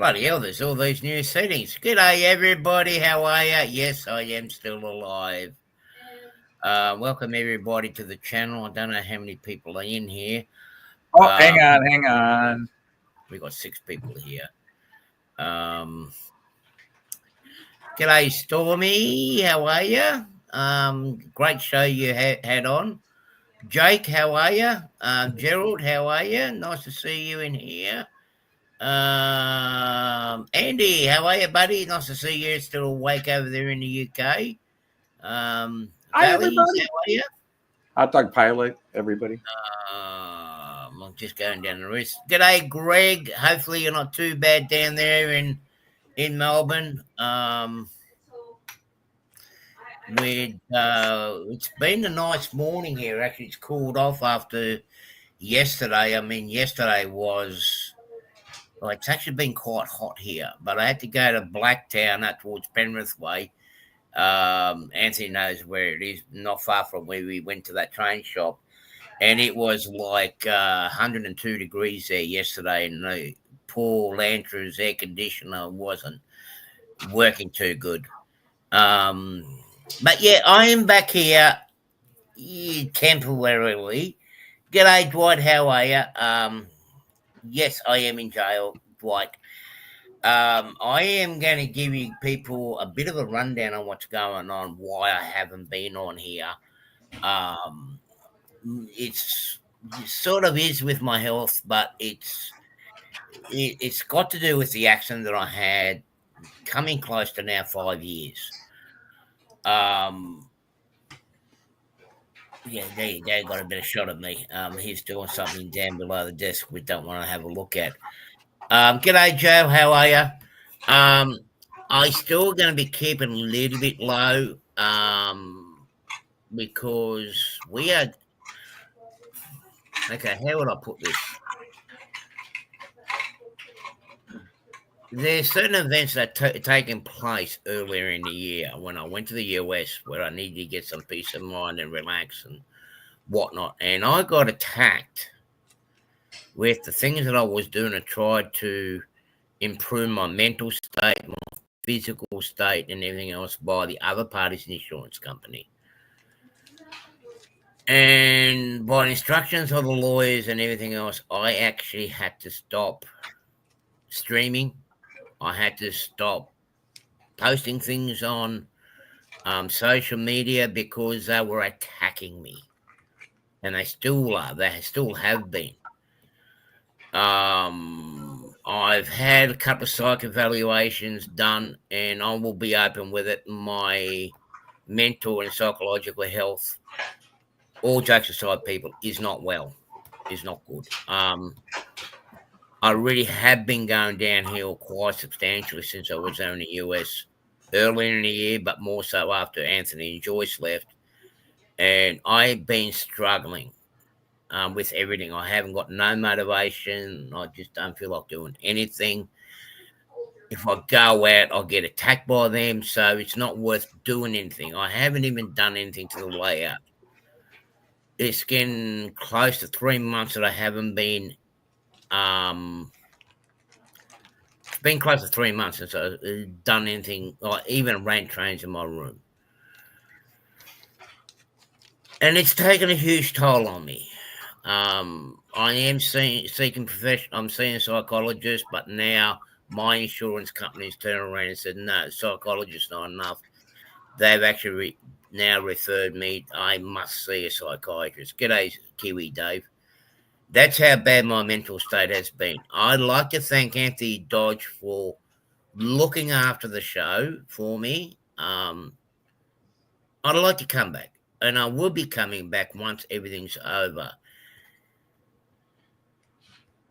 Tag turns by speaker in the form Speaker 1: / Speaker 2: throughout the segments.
Speaker 1: Bloody hell, there's all these new settings. G'day, everybody. How are you? Yes, I am still alive. Welcome, everybody, to the channel. I don't know how many people are in here.
Speaker 2: Oh, hang on.
Speaker 1: We got 6 people here. G'day, Stormy. How are you? Great show you had on. Jake, how are you? Gerald, how are you? Nice to see you in here. Andy, how are you, buddy? Nice to see you still awake over there in the UK.
Speaker 2: Hi,
Speaker 1: Valleys,
Speaker 2: everybody.
Speaker 1: how are you?
Speaker 2: Hot dog pilot, everybody.
Speaker 1: I'm just going down the list. G'day, Greg. Hopefully you're not too bad down there in Melbourne. It's been a nice morning here. Actually, it's cooled off after yesterday. I mean, yesterday was. Well, it's actually been quite hot here, but I had to go to Blacktown up towards Penrith Way. Anthony knows where it is, not far from where we went to that train shop. And it was like 102 degrees there yesterday, and the poor Lantra's air conditioner wasn't working too good. But yeah, I am back here temporarily. G'day, Dwight, how are you? Yes, I am in jail, Dwight. I am going to give you people a bit of a rundown on what's going on, why I haven't been on here. It sort of is with my health, but it's got to do with the accident that I had, coming close to now 5 years. Yeah, there you go. Got a better shot of me. He's doing something down below the desk we don't want to have a look at. G'day, Joe. How are you? I still going to be keeping a little bit low because we are. Okay, how would I put this? There's certain events that taken place earlier in the year when I went to the US where I needed to get some peace of mind and relax and whatnot. And I got attacked with the things that I was doing to try to improve my mental state, my physical state, and everything else by the other party's insurance company. And by instructions of the lawyers and everything else, I actually had to stop streaming. I had to stop posting things on social media because they were attacking me. And they still are. They still have been. I've had a couple of psych evaluations done, and I will be open with it. My mental and psychological health, all jokes aside, people, is not well, is not good. I really have been going downhill quite substantially since I was there in the US earlier in the year, but more so after Anthony and Joyce left. And I've been struggling with everything. I haven't got no motivation. I just don't feel like doing anything. If I go out, I'll get attacked by them, so it's not worth doing anything. I haven't even done anything to the layout. It's getting close to 3 months that I haven't been. It's been close to 3 months since I've done anything, or even ran trains in my room. And it's taken a huge toll on me. I am seeking profession. I'm seeing a psychologist, but now my insurance company's turned around and said, no, psychologist's not enough. They've actually now referred me. I must see a psychiatrist. G'day, Kiwi Dave. That's how bad my mental state has been. I'd like to thank Anthony Dodge for looking after the show for me. I'd like to come back, and I will be coming back once everything's over.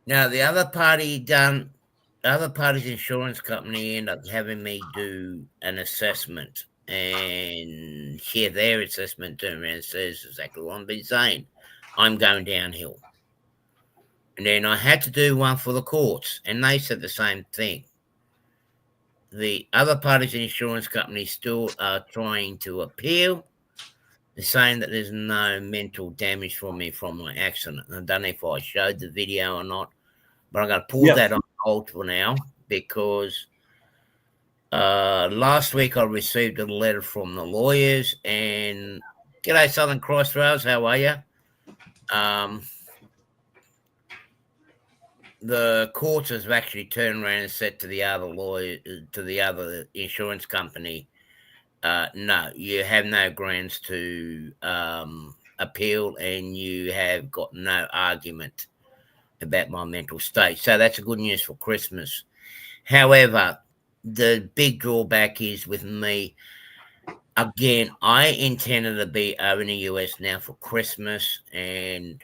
Speaker 1: Now, the other party's insurance company ended up having me do an assessment, and here their assessment turned around and says exactly what I've been saying. I'm going downhill. And then I had to do one for the courts, and they said the same thing. The other party's insurance company still are trying to appeal. They're saying that there's no mental damage for me from my accident. I don't know if I showed the video or not, but I'm going to pull that on hold for now because last week I received a letter from the lawyers, and g'day Southern Crossroads, how are you? The courts have actually turned around and said to the other lawyer, to the other insurance company, no, you have no grounds to appeal, and you have got no argument about my mental state. So that's a good news for Christmas. However, the big drawback is with me, again, I intended to be over in the US now for Christmas and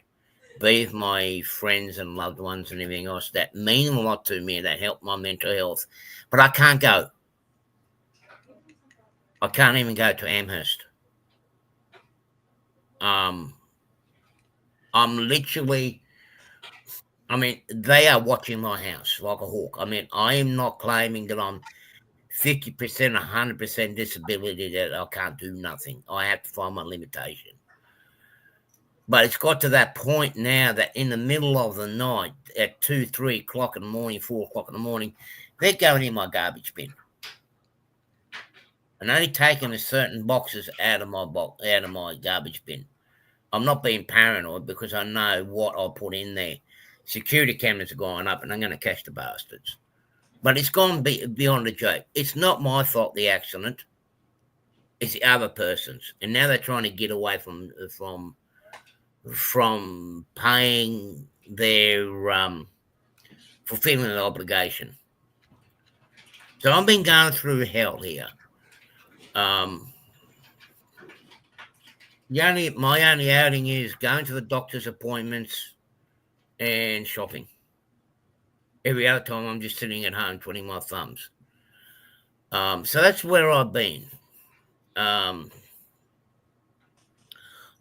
Speaker 1: be with my friends and loved ones and everything else that mean a lot to me and that help my mental health. But I can't go. I can't even go to Amherst. I'm literally, I mean, they are watching my house like a hawk. I mean, I am not claiming that I'm 50%, 100% disability, that I can't do nothing. I have to find my limitation. But it's got to that point now that in the middle of the night at 2, 3 o'clock in the morning, 4 o'clock in the morning, they're going in my garbage bin. And only taking a certain boxes out of my garbage bin. I'm not being paranoid because I know what I'll put in there. Security cameras are going up and I'm going to catch the bastards. But it's gone beyond a joke. It's not my fault, the accident. It's the other person's. And now they're trying to get away from paying their fulfilling the obligation. So I've been going through hell here. My only outing is going to the doctor's appointments and shopping. Every other time I'm just sitting at home twiddling my thumbs. So that's where I've been. I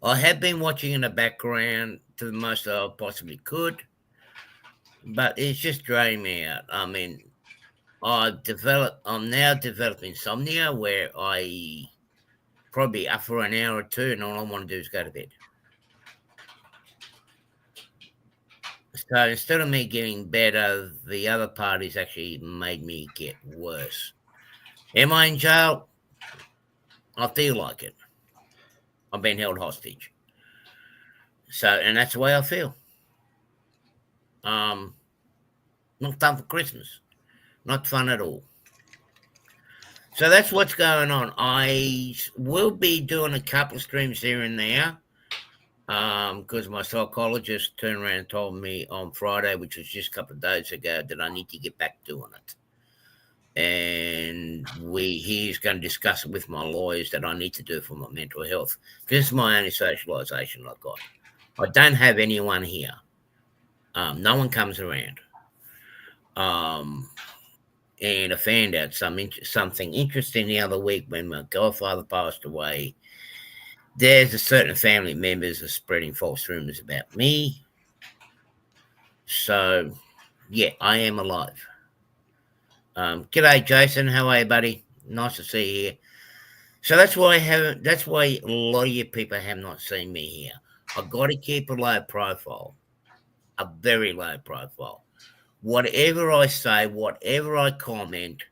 Speaker 1: have been watching in the background to the most that I possibly could, but it's just draining me out. I mean, I'm now developing insomnia where I probably up for an hour or two and all I want to do is go to bed. So instead of me getting better, the other parties actually made me get worse. Am I in jail? I feel like it. I've been held hostage. So, and that's the way I feel. Not fun for Christmas. Not fun at all. So that's what's going on. I will be doing a couple of streams here and there. Because my psychologist turned around and told me on Friday, which was just a couple of days ago, that I need to get back doing it. And he's going to discuss it with my lawyers that I need to do for my mental health. This is my only socialization I've got. I don't have anyone here. No one comes around. And I found out something interesting the other week when my godfather passed away. There's a certain family members are spreading false rumors about me. So, yeah, I am alive. G'day, Jason. How are you, buddy? Nice to see you here. So that's why a lot of you people have not seen me here. I've got to keep a low profile, a very low profile. Whatever I say, whatever I comment,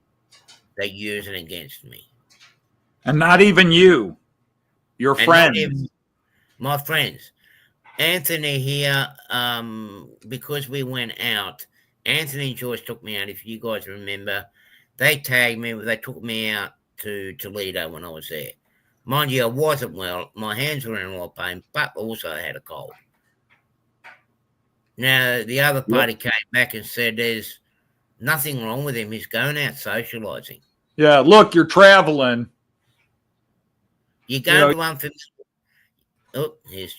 Speaker 1: they use it against me.
Speaker 2: And not even you. Your friends.
Speaker 1: My friends. Anthony here, because we went out, Anthony and Joyce took me out. If you guys remember, they tagged me. They took me out to Toledo when I was there. Mind you, I wasn't well. My hands were in a lot of pain, but also I had a cold. Now, the other party came back and said there's nothing wrong with him. He's going out socializing.
Speaker 2: Yeah, look, you're traveling.
Speaker 1: You're going to one for... Oh, here's...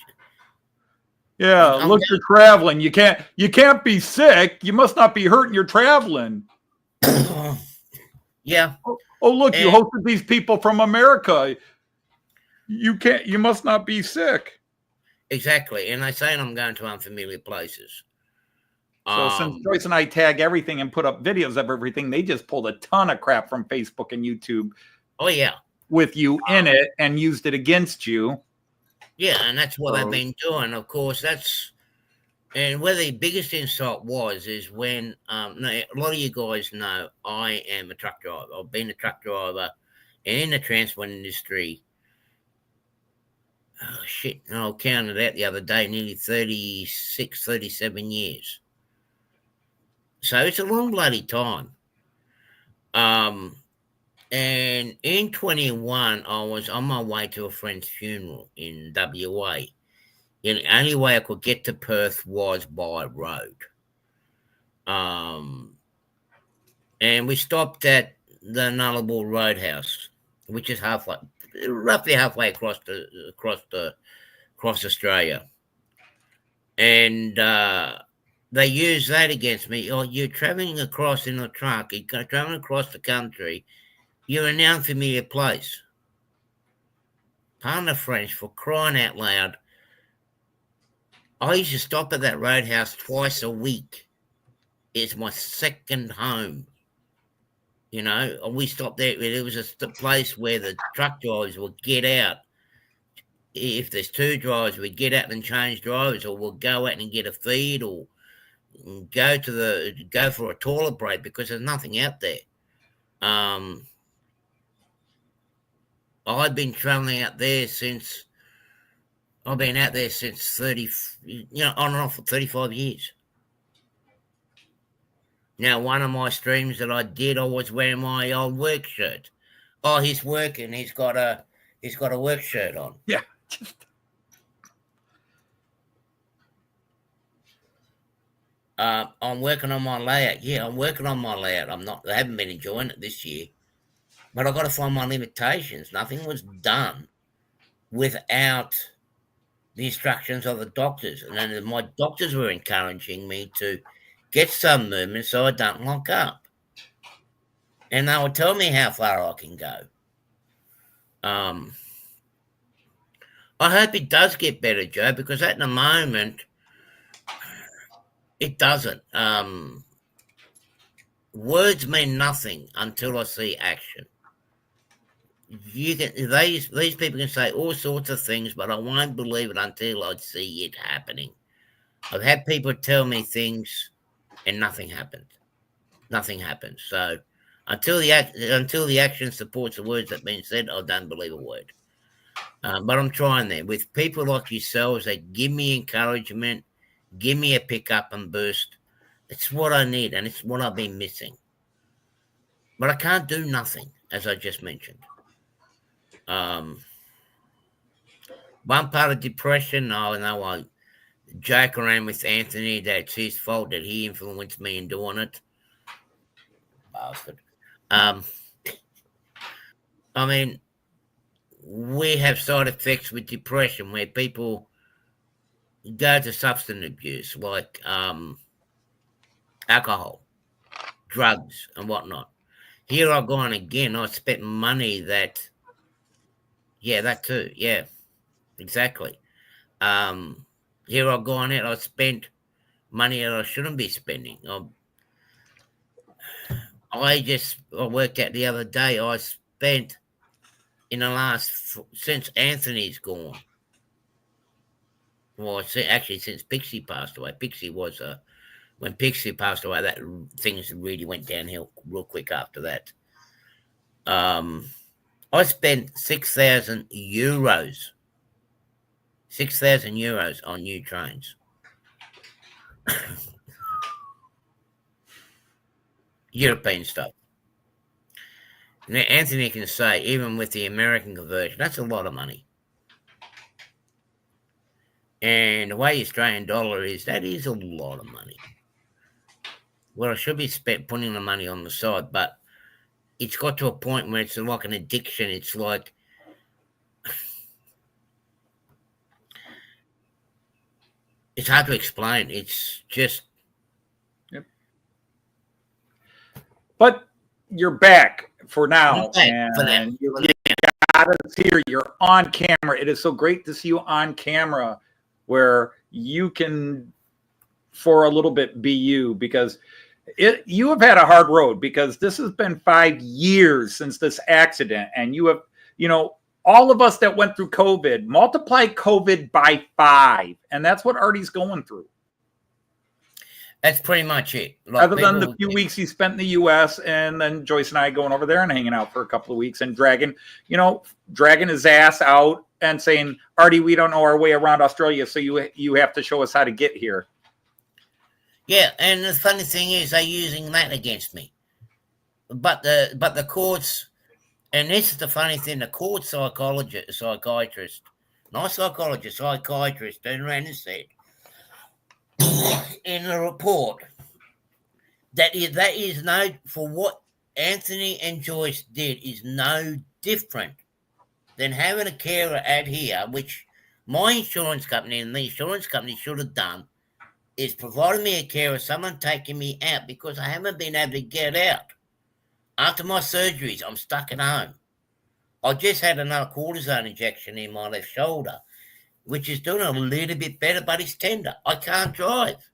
Speaker 2: Yeah, look, you're traveling. You can't be sick. You must not be hurting. You're traveling.
Speaker 1: Yeah.
Speaker 2: Oh, look, you hosted these people from America. You must not be sick.
Speaker 1: Exactly. And they say I'm going to unfamiliar places.
Speaker 2: So since Joyce and I tag everything and put up videos of everything, they just pulled a ton of crap from Facebook and YouTube.
Speaker 1: Oh, yeah.
Speaker 2: With you in it and used it against you.
Speaker 1: Yeah, and that's what they've been doing. Of course, that's And where the biggest insult was is when a lot of you guys know I am a truck driver. I've been a truck driver and in the transport industry. Oh, shit. I counted out the other day, nearly 36, 37 years. So it's a long bloody time. And in 21, I was on my way to a friend's funeral in WA. And the only way I could get to Perth was by road. And we stopped at the Nullarbor Roadhouse, which is roughly halfway across Australia. And they used that against me. Oh, you're traveling across in a truck, you're traveling across the country, you're in an unfamiliar place. Pardon the French, for crying out loud. I used to stop at that roadhouse twice a week. It's my second home. You know, we stopped there. It was a place where the truck drivers would get out. If there's two drivers, we'd get out and change drivers, or we'll go out and get a feed, or go for a toilet break because there's nothing out there. I've been traveling out there since 30, on and off for 35 years. Now, one of my streams that I did, I was wearing my old work shirt. Oh, he's working. He's got a work shirt on.
Speaker 2: Yeah.
Speaker 1: I'm working on my layout. Yeah, I'm working on my layout. I haven't been enjoying it this year, but I've got to find my limitations. Nothing was done without the instructions of the doctors, and then my doctors were encouraging me to get some movement so I don't lock up, and they would tell me how far I can go. I hope it does get better, Joe, because at the moment it doesn't. Words mean nothing until I see action. These people can say all sorts of things, but I won't believe it until I see it happening. I've had people tell me things and nothing happened. Nothing happened. So until the action supports the words that have been said, I don't believe a word. But I'm trying there with people like yourselves that give me encouragement, give me a pick up and boost. It's what I need, and it's what I've been missing. But I can't do nothing, as I just mentioned. One part of depression, I joke around with Anthony that it's his fault that he influenced me in doing it. Bastard. I mean, we have side effects with depression where people go to substance abuse, like alcohol, drugs, and whatnot. Here I've gone again. I spent money that too. Yeah, exactly. Here I've gone out. I spent money that I shouldn't be spending. I worked out the other day. I spent since Anthony's gone. Well, actually since Pixie passed away. When Pixie passed away, that things really went downhill real quick after that. I spent 6,000 euros. 6,000 euros on new trains. European stuff. Now, Anthony can say, even with the American conversion, that's a lot of money. And the way the Australian dollar is, that is a lot of money. Well, I should be putting the money on the side, but it's got to a point where it's like an addiction. It's like it's hard to explain. It's just.
Speaker 2: Yep. But you're back for now, and you got us here. You're on camera. It is so great to see you on camera, where you can, for a little bit, be you, because you have had a hard road, because this has been 5 years since this accident, and you have, all of us that went through COVID, multiply COVID by 5, and that's what Artie's going through.
Speaker 1: That's pretty much it. Like
Speaker 2: other than the few weeks he spent in the U.S. and then Joyce and I going over there and hanging out for a couple of weeks and dragging his ass out and saying, Artie, we don't know our way around Australia, so you have to show us how to get here.
Speaker 1: Yeah, and the funny thing is they're using that against me. But the courts, and this is the funny thing, the court psychiatrist, not psychologist, psychiatrist, turned around and said in the report that is no, for what Anthony and Joyce did is no different than having a carer out here, which my insurance company and the insurance company should have done, is providing me a carer, someone taking me out because I haven't been able to get out. After my surgeries, I'm stuck at home. I just had another cortisone injection in my left shoulder, which is doing a little bit better, but it's tender. I can't drive.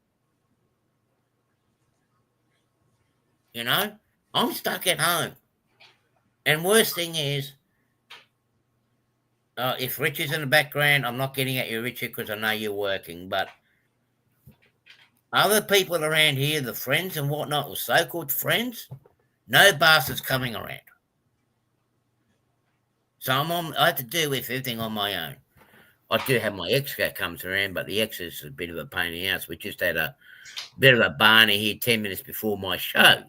Speaker 1: You know, I'm stuck at home. And worst thing is, if Richard's in the background, I'm not getting at you, Richard, because I know you're working, but other people around here, the friends and whatnot, or so-called friends, no bastards coming around. So I have to deal with everything on my own. I do have my ex that comes around, but the ex is a bit of a pain in the ass. We just had a bit of a barney here 10 minutes before my show.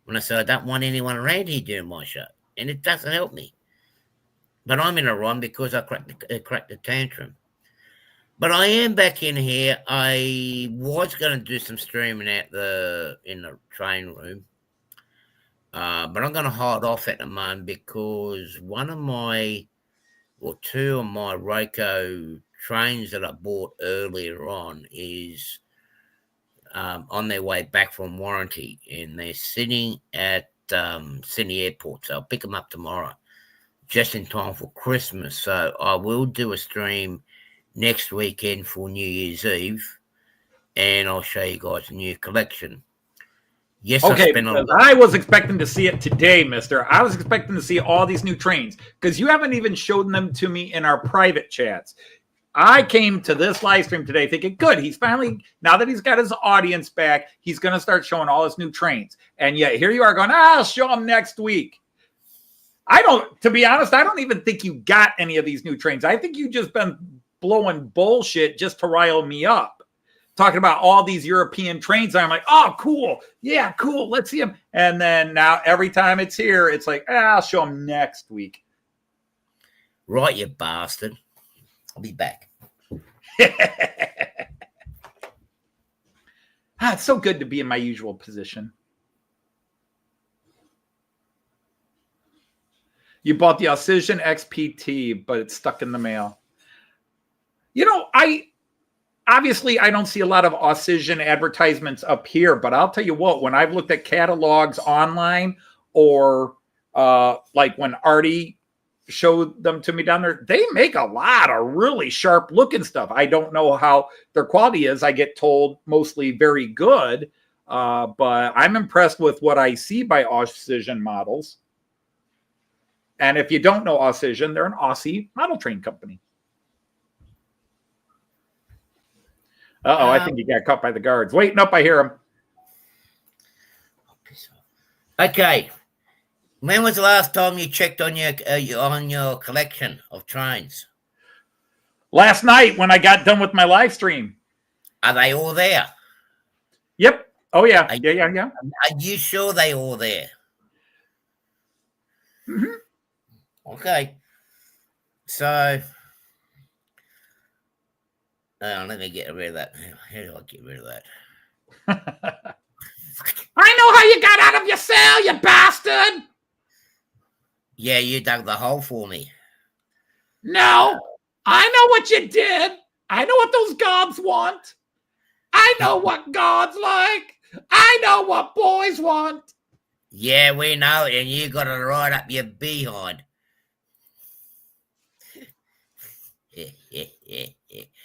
Speaker 1: When I said I don't want anyone around here doing my show, and it doesn't help me. But I'm in a run because I cracked the tantrum. But I am back in here. I was going to do some streaming in the train room. But I'm going to hold off at the moment because two of my Roco trains that I bought earlier on is on their way back from warranty, and they're sitting at Sydney Airport. So I'll pick them up tomorrow, just in time for Christmas. So I will do a stream next weekend for New Year's Eve, and I'll show you guys a new collection. Yes,
Speaker 2: okay, I was expecting to see it today, mister. I was expecting to see all these new trains because you haven't even shown them to me in our private chats. I came to this live stream today thinking, good, he's finally, now that he's got his audience back, he's going to start showing all his new trains. And yet here you are going, I'll show them next week. To be honest, I don't even think you got any of these new trains. I think you just been blowing bullshit just to rile me up. Talking about all these European trains. I'm like, oh, cool. Yeah, cool. Let's see them. And then now every time it's here, it's like, I'll show them next week.
Speaker 1: Right, you bastard. I'll be back.
Speaker 2: It's so good to be in my usual position. You bought the Alcision XPT, but it's stuck in the mail. You know, obviously, I don't see a lot of Alcision advertisements up here, but I'll tell you what, when I've looked at catalogs online or like when Artie showed them to me down there, they make a lot of really sharp looking stuff. I don't know how their quality is. I get told mostly very good, but I'm impressed with what I see by Alcision models. And if you don't know Alcision, they're an Aussie model train company. Uh-oh, I think he got caught by the guards. Wait, nope, I hear him.
Speaker 1: Okay. When was the last time you checked on your collection of trains?
Speaker 2: Last night when I got done with my live stream.
Speaker 1: Are they all there?
Speaker 2: Yep. Oh, yeah. Yeah.
Speaker 1: Are you sure they all there?
Speaker 2: Mm-hmm.
Speaker 1: Okay. So... let me get rid of that. How do I get rid of that?
Speaker 2: I know how you got out of your cell, you bastard!
Speaker 1: Yeah, you dug the hole for me.
Speaker 2: No, I know what you did. I know what those gods want. I know what gods like. I know what boys want.
Speaker 1: Yeah, we know it, and you got it right up your behind.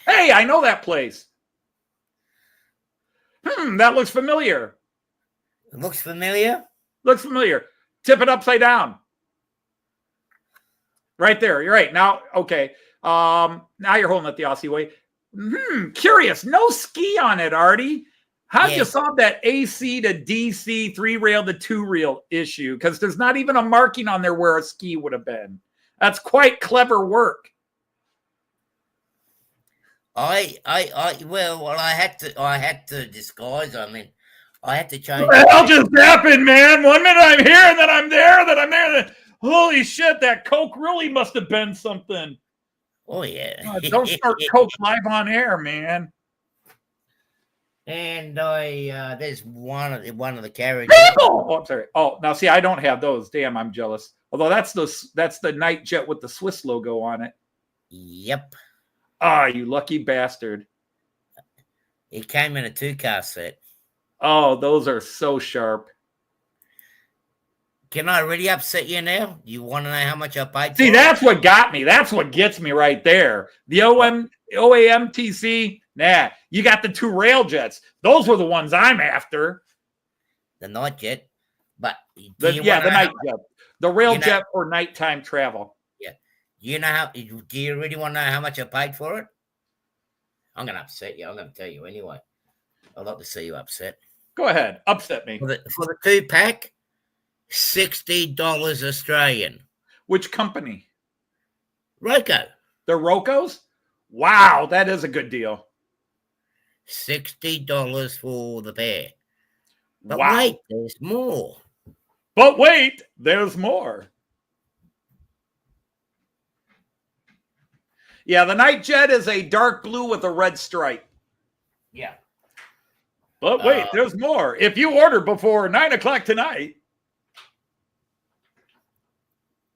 Speaker 2: Hey, I know that place. That looks familiar.
Speaker 1: It looks familiar?
Speaker 2: Looks familiar. Tip it upside down. Right there. You're right. Now, okay. Now you're holding it the Aussie way. Curious. No ski on it, Artie. How'd you solve that AC to DC 3-rail to 2-rail issue? Because there's not even a marking on there where a ski would have been. That's quite clever work.
Speaker 1: I had to disguise. I mean, I had to change.
Speaker 2: What the hell just happened, man? 1 minute I'm here, and then I'm there, then I'm there. Then... Holy shit, that Coke really must have been something.
Speaker 1: Oh, yeah.
Speaker 2: Don't start Coke live on air, man.
Speaker 1: And there's one of the carriages.
Speaker 2: Oh, I'm sorry. Oh, now see, I don't have those. Damn, I'm jealous. Although that's the night jet with the Swiss logo on it.
Speaker 1: Yep.
Speaker 2: Ah, you lucky bastard.
Speaker 1: It came in a 2-car set.
Speaker 2: Oh, those are so sharp.
Speaker 1: Can I really upset you now? You want to know how much I paid for
Speaker 2: See, that's what got me. That's what gets me right there. The OAMTC, nah, you got the 2 rail jets. Those were the ones I'm after.
Speaker 1: The night jet. But
Speaker 2: the night jet. The rail jet for nighttime travel.
Speaker 1: Yeah. Do you really want to know how much I paid for it? I'm going to upset you. I'm going to tell you anyway. I'd like to see you upset.
Speaker 2: Go ahead. Upset me.
Speaker 1: For the 2-pack, $60 Australian.
Speaker 2: Which company?
Speaker 1: Roco.
Speaker 2: The Rocos? Wow, that is a good deal.
Speaker 1: $60 for the pair. But
Speaker 2: wow.
Speaker 1: Wait, there's more.
Speaker 2: But wait, there's more. Yeah, the Night Jet is a dark blue with a red stripe.
Speaker 1: Yeah.
Speaker 2: But wait, there's more. If you order before 9 o'clock tonight.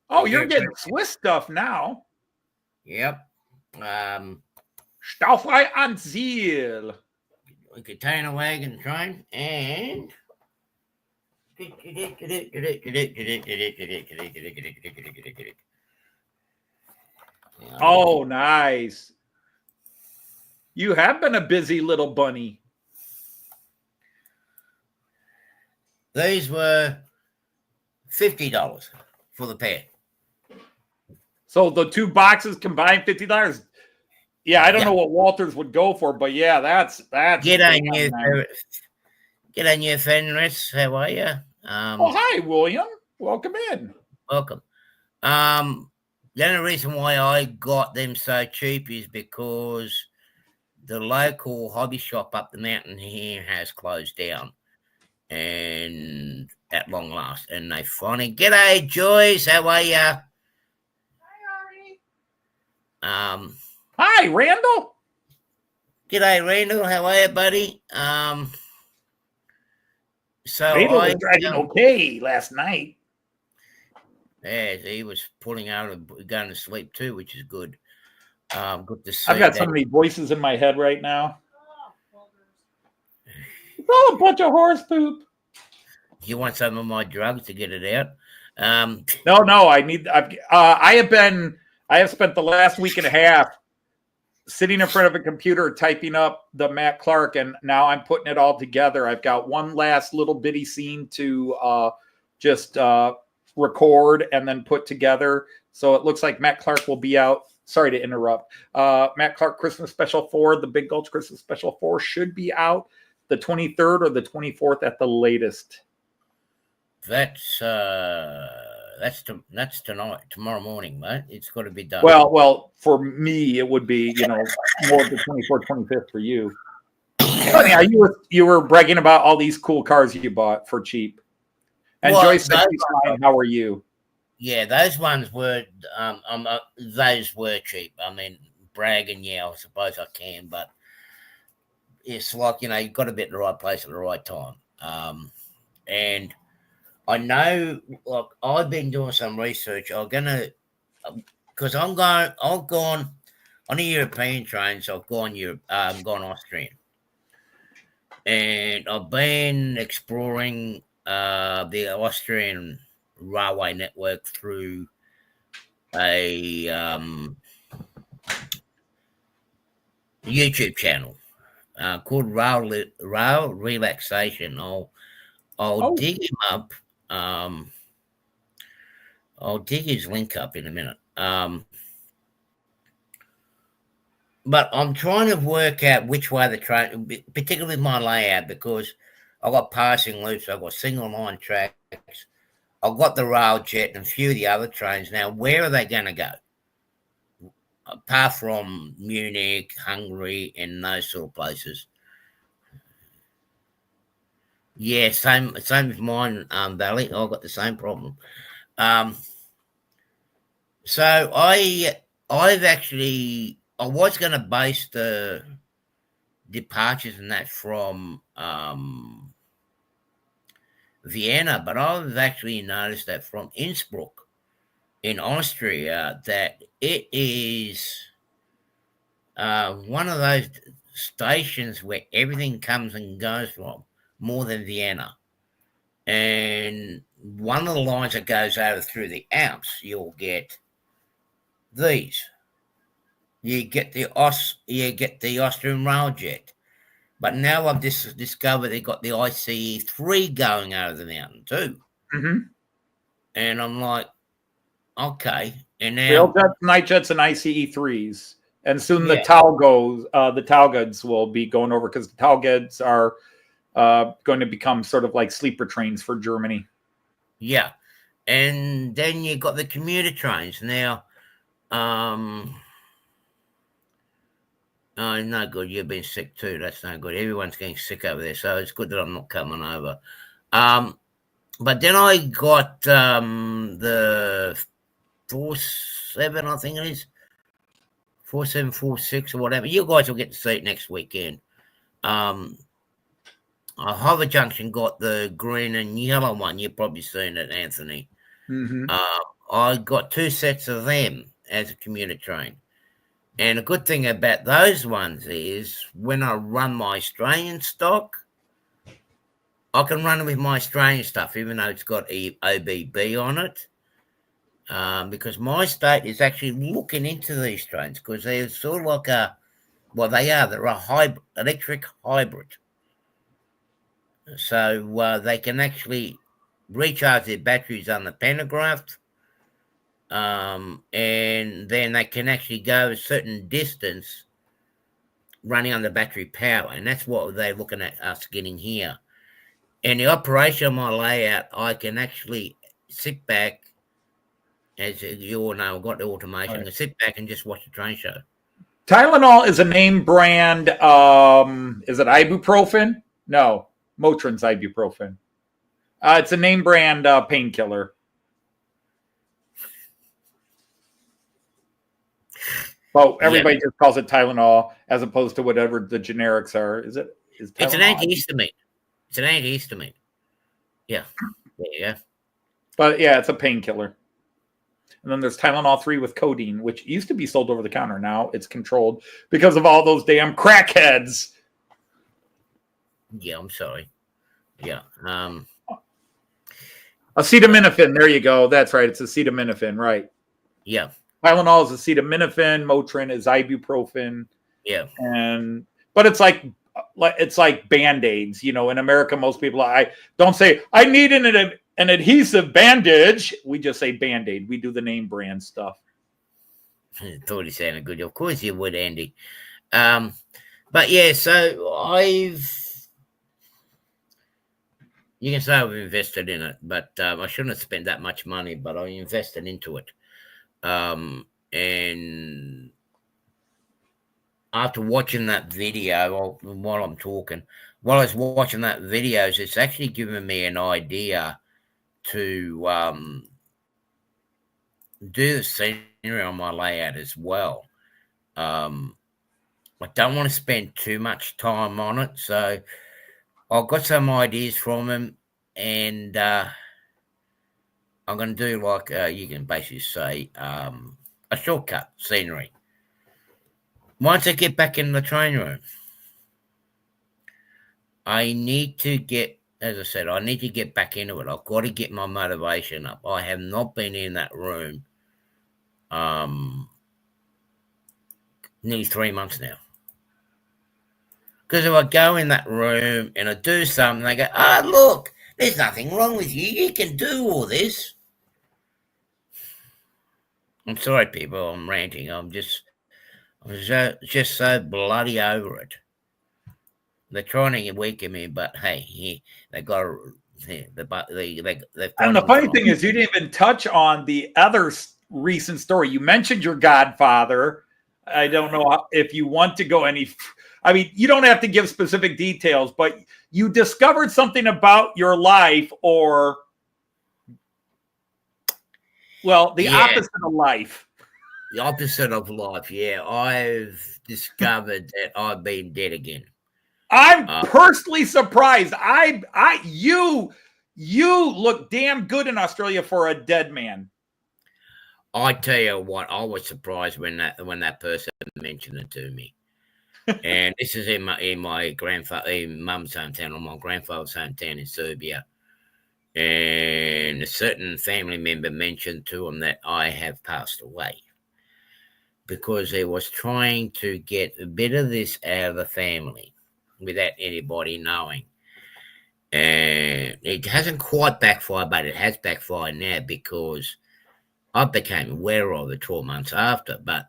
Speaker 2: Oh, you're getting Swiss stuff now.
Speaker 1: Yep.
Speaker 2: Staufrei an Ziel.
Speaker 1: Container wagon train and
Speaker 2: oh, nice. You have been a busy little bunny.
Speaker 1: These were $50 for the pair.
Speaker 2: So the 2 boxes combined $50. Yeah, I don't know what Walters would go for, but yeah, that's
Speaker 1: Get on you, Fenris. How are you?
Speaker 2: Hi, William. Welcome in.
Speaker 1: Welcome. The only reason why I got them so cheap is because the local hobby shop up the mountain here has closed down, and at long last, and they finally. G'day, Joyce. How are you?
Speaker 2: Hi, Hi, Randall.
Speaker 1: G'day, Randall. How are you, buddy? So
Speaker 2: Randall was driving okay last night.
Speaker 1: Yeah, he was pulling out and going to sleep too, which is good. Good to see.
Speaker 2: I've got so many voices in my head right now. It's all a bunch of horse poop.
Speaker 1: You want some of my drugs to get it out?
Speaker 2: No. I have spent the last week and a half sitting in front of a computer typing up the Matt Clark, and now I'm putting it all together. I've got one last little bitty scene to just record and then put together. So it looks like Matt Clark will be out. Sorry to interrupt. Matt Clark Christmas Special 4, the Big Gulch Christmas Special 4 should be out the 23rd or the 24th at the latest.
Speaker 1: That's tonight, tomorrow morning, mate. It's got to be done.
Speaker 2: Well, for me, it would be, more of the 24th, 25th for you. Yeah, you were bragging about all these cool cars you bought for cheap. And Joyce said she's fine. How are you?
Speaker 1: Yeah, those ones were those were cheap. I mean, bragging, yeah, I suppose I can, but it's like, you've got to be at the right place at the right time. And I know, like, I've been doing some research. Because I've gone on a European train, so I've gone Austrian. And I've been exploring the Austrian railway network through a YouTube channel called Rail Relaxation. I'll dig him up. I'll dig his link up in a minute. But I'm trying to work out which way the train, particularly with my layout, because I've got passing loops, I've got single line tracks, I've got the rail jet and a few of the other trains. Now, where are they going to go? Apart from Munich, Hungary, and those sort of places. Yeah, same with mine, Valley. I've got the same problem. So I've actually I was going to base the departures and that from Vienna, but I've actually noticed that from Innsbruck in Austria that it is one of those stations where everything comes and goes from more than Vienna. And one of the lines that goes over through the Alps, you'll get these. You get the Austrian Railjet. But now I've discovered they got the ICE3 going over the mountain too.
Speaker 2: Mm-hmm.
Speaker 1: And I'm like, okay. And now
Speaker 2: Railjets, Nightjets, and ICE3s. And soon the
Speaker 1: Yeah.
Speaker 2: Talgods will be going over, because the Talgods are going to become sort of like sleeper trains for Germany.
Speaker 1: Yeah. And then you got the commuter trains. Now, oh, no good. You've been sick too. That's no good. Everyone's getting sick over there, so it's good that I'm not coming over. But then I got the 47, I think it is, 4746 or whatever. You guys will get to see it next weekend. Hover Junction got the green and yellow one. You've probably seen it, Anthony.
Speaker 2: Mm-hmm.
Speaker 1: I got 2 sets of them as a commuter train. And a good thing about those ones is when I run my Australian stock, I can run it with my Australian stuff, even though it's got OBB on it. Because my state is actually looking into these trains, because they're sort of like they're a electric hybrid. So they can actually recharge their batteries on the pantograph, and then they can actually go a certain distance running on the battery power, and that's what they're looking at us getting here. And the operation of my layout, I can actually sit back, as you all know, I've got the automation, I can sit back and just watch the train show.
Speaker 2: Tylenol is a name brand. Is it ibuprofen? No, Motrin's ibuprofen. It's a name brand painkiller. Well, everybody just calls it Tylenol as opposed to whatever the generics are. Is Tylenol?
Speaker 1: It's an antihistamine. It's an antihistamine. Yeah. There you go.
Speaker 2: But yeah, it's a painkiller. And then there's Tylenol 3 with codeine, which used to be sold over the counter. Now it's controlled because of all those damn crackheads.
Speaker 1: Yeah, I'm sorry. Yeah.
Speaker 2: Acetaminophen. There you go. That's right. It's acetaminophen. Right.
Speaker 1: Yeah.
Speaker 2: Tylenol is acetaminophen. Motrin is ibuprofen.
Speaker 1: Yeah.
Speaker 2: But it's like Band-Aids. You know, in America, most people don't say I need an adhesive bandage. We just say Band-Aid. We do the name brand stuff.
Speaker 1: I thought he sounded good. Of course you would, Andy. But yeah, so you can say I've invested in it, but I shouldn't have spent that much money, but I invested into it. And after watching that video, while I was watching that videos, it's actually given me an idea to do the scenery on my layout as well. I don't want to spend too much time on it, so I've got some ideas from him, and I'm going to do like you can basically say a shortcut scenery. Once I get back in the train room, I need to get, as I said, I need to get back into it. I've got to get my motivation up. I have not been in that room nearly 3 months now. Because if I go in that room and I do something, they go, look, there's nothing wrong with you. You can do all this. I'm sorry, people. I'm ranting. I'm I was just so bloody over it. They're trying to weaken me, but hey, they got
Speaker 2: And the funny thing is, you didn't even touch on the other recent story. You mentioned your godfather. I don't know if you want to go any. I mean, you don't have to give specific details, but you discovered something about your life, or the opposite of life.
Speaker 1: The opposite of life, yeah. I've discovered that I've been dead again.
Speaker 2: I'm personally surprised. You look damn good in Australia for a dead man.
Speaker 1: I tell you what, I was surprised when that person mentioned it to me. And this is in my mum's hometown, or my grandfather's hometown in Serbia. And a certain family member mentioned to him that I have passed away, because he was trying to get a bit of this out of the family without anybody knowing. And it hasn't quite backfired, but it has backfired now, because I became aware of it 12 months after. But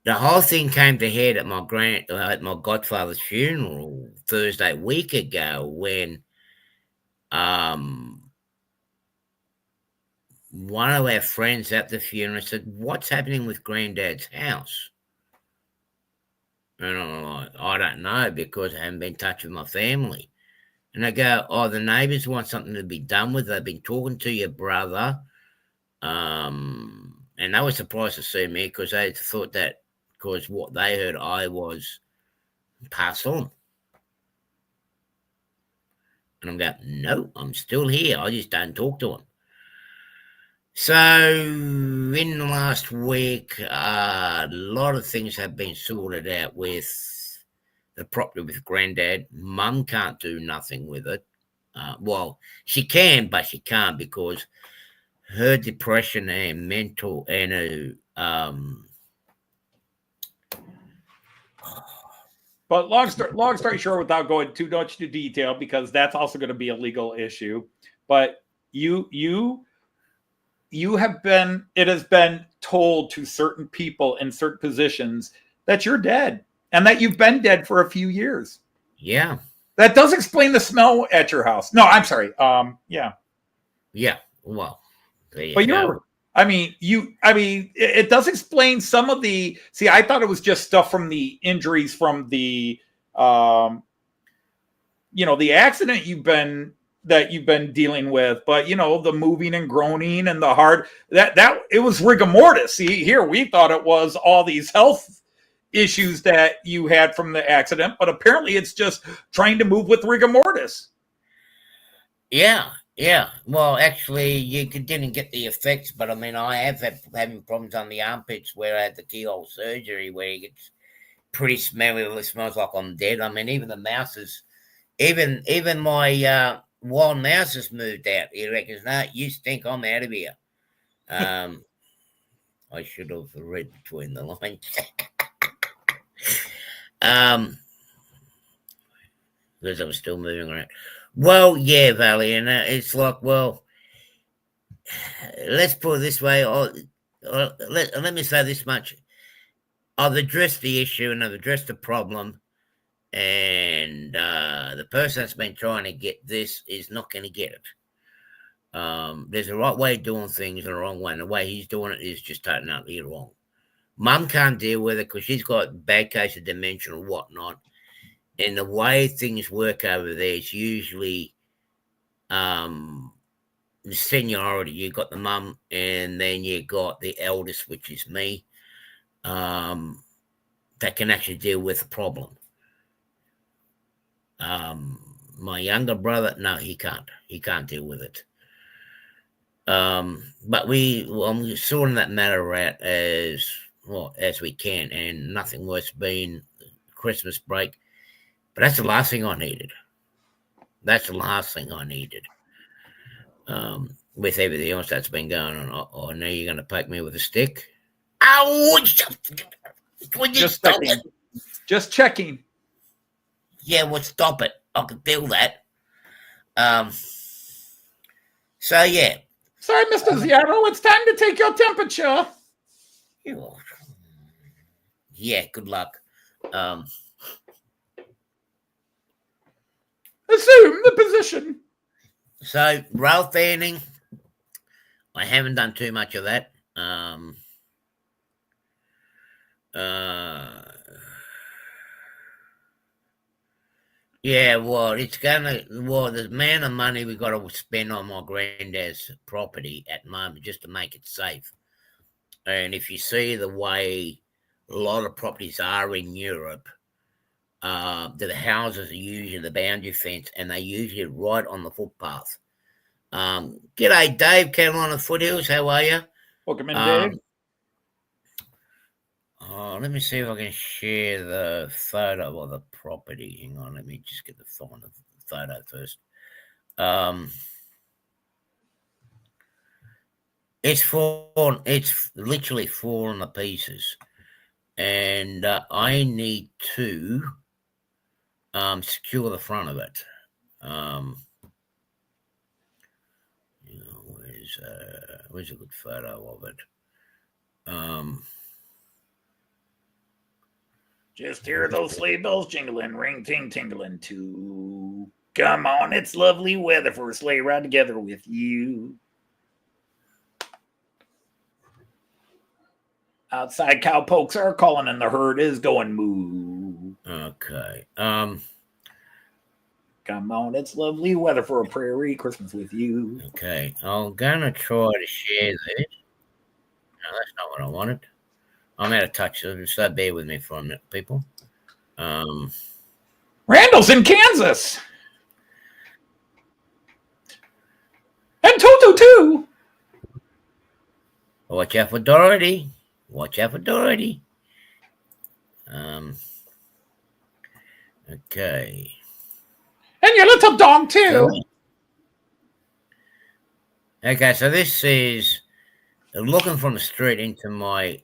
Speaker 1: the whole thing came to head at my godfather's funeral Thursday week ago, when one of our friends at the funeral said, "What's happening with Granddad's house?" And I'm like, "I don't know, because I haven't been in touch with my family." And they go, "Oh, the neighbours want something to be done with. They've been talking to your brother." And they were surprised to see me, because they thought that, because what they heard, I was passed on. And I'm going, "No, I'm still here. I just don't talk to them." So in the last week, a lot of things have been sorted out with the property with Granddad. Mum can't do nothing with it. Well, she can, but she can't, because her depression and mental and her
Speaker 2: But long story short, without going too much into detail, because that's also going to be a legal issue. But it has been told to certain people in certain positions that you're dead, and that you've been dead for a few years.
Speaker 1: Yeah.
Speaker 2: That does explain the smell at your house. No, I'm sorry. Yeah.
Speaker 1: Yeah. Well,
Speaker 2: it does explain some of the. See, I thought it was just stuff from the injuries from the, the accident you've been dealing with, but the moving and groaning and the heart, that it was rigor mortis. See, here we thought it was all these health issues that you had from the accident, but apparently it's just trying to move with rigor mortis.
Speaker 1: Yeah. Well, actually, you didn't get the effects, but I mean, I have having problems on the armpits where I had the keyhole surgery, where it gets pretty smelly. It smells like I'm dead. I mean, even the mouses, even my wild mouse has moved out. He reckons, "No, you stink. I'm out of here." I should have read between the lines. Because I was still moving around. Well, yeah, Valley, and it's like, well, let's put it this way. Let me say this much: I've addressed the issue and I've addressed the problem, and the person that's been trying to get this is not going to get it. There's a right way of doing things and a wrong way, and the way he's doing it is just totally wrong. Mum can't deal with it because she's got bad case of dementia and whatnot. And the way things work over there is usually the seniority. You got the mum, and then you got the eldest, which is me, that can actually deal with the problem. My younger brother, no, he can't. He can't deal with it. But I'm sorting that matter out as well as we can, and nothing worse being Christmas break. But that's the last thing I needed. With everything else that's been going on, I know you're going to poke me with a stick. Oh, would you stop it?
Speaker 2: Just checking.
Speaker 1: Yeah, well, stop it. I can feel that. So, yeah.
Speaker 2: Sorry, Mr. Zero, it's time to take your temperature.
Speaker 1: Yeah, good luck.
Speaker 2: Assume the position.
Speaker 1: So rail fanning, I haven't done too much of that. Yeah, well, the amount of money we got to spend on my granddad's property at the moment just to make it safe. And if you see the way a lot of properties are in Europe, the houses are usually the boundary fence, and they usually right on the footpath. G'day, Dave, Carolina Foothills. How are you?
Speaker 2: Welcome in, Dave.
Speaker 1: Let me see if I can share the photo of the property. Hang on, let me just get the photo first. It's literally fallen to pieces, and I need to secure the front of it. Where's a good photo of it?
Speaker 2: Just hear those sleigh bells jingling, ring ting tingling too. Come on, it's lovely weather for a sleigh ride together with you. Outside cowpokes are calling and the herd is going moo.
Speaker 1: Okay.
Speaker 2: Come on, it's lovely weather for a prairie Christmas with you.
Speaker 1: Okay, I'm gonna try to share this. No, that's not what I wanted. I'm out of touch, so bear with me for a minute, people.
Speaker 2: Randall's in Kansas. And Toto too.
Speaker 1: Watch out for Dorothy. Watch out for Dorothy. Okay.
Speaker 2: And your little dog too.
Speaker 1: Okay, so this is looking from the street into my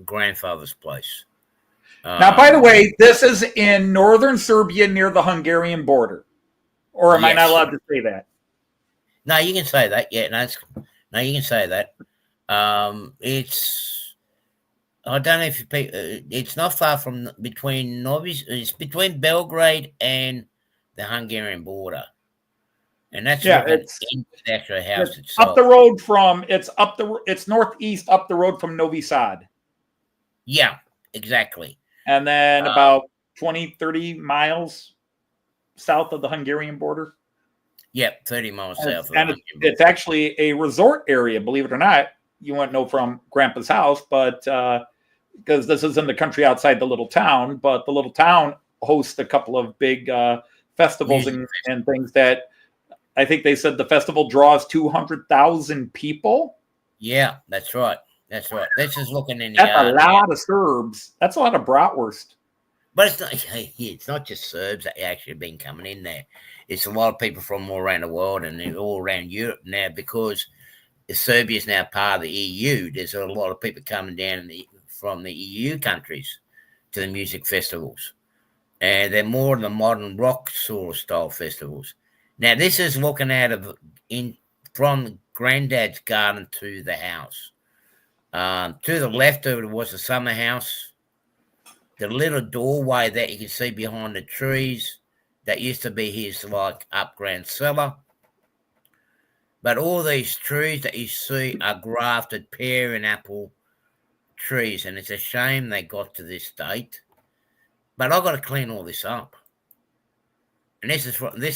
Speaker 1: grandfather's place.
Speaker 2: Now, by the way, this is in northern Serbia near the Hungarian border. Or am I not allowed to say that?
Speaker 1: No, you can say that. Yeah, no, you can say that. It's, I don't know if it's not far from between Novi. It's between Belgrade and the Hungarian border, and that's
Speaker 2: it's
Speaker 1: into the actual house
Speaker 2: it's
Speaker 1: itself.
Speaker 2: Up the road from it's northeast up the road from Novi Sad.
Speaker 1: Yeah, exactly.
Speaker 2: And then about 20, 30 miles south of the Hungarian border.
Speaker 1: Yep, 30 miles south.
Speaker 2: And it's actually a resort area, believe it or not. You wouldn't know from Grandpa's house, but because this is in the country outside the little town, but the little town hosts a couple of big festivals and things that I think they said the festival draws 200,000 people.
Speaker 1: Yeah, that's right. That's right. This is looking in the
Speaker 2: That's a lot of Serbs. That's a lot of bratwurst.
Speaker 1: But it's not just Serbs that actually have been coming in there. It's a lot of people from all around the world and all around Europe now, because Serbia is now part of the EU. There's a lot of people coming down from the EU countries to the music festivals. And they're more the modern rock sort of style festivals. Now, this is looking from Granddad's garden to the house. To the left of it was the summer house. The little doorway that you can see behind the trees, that used to be his up-ground cellar. But all these trees that you see are grafted pear and apple trees, and it's a shame they got to this state. But I've got to clean all this up. And this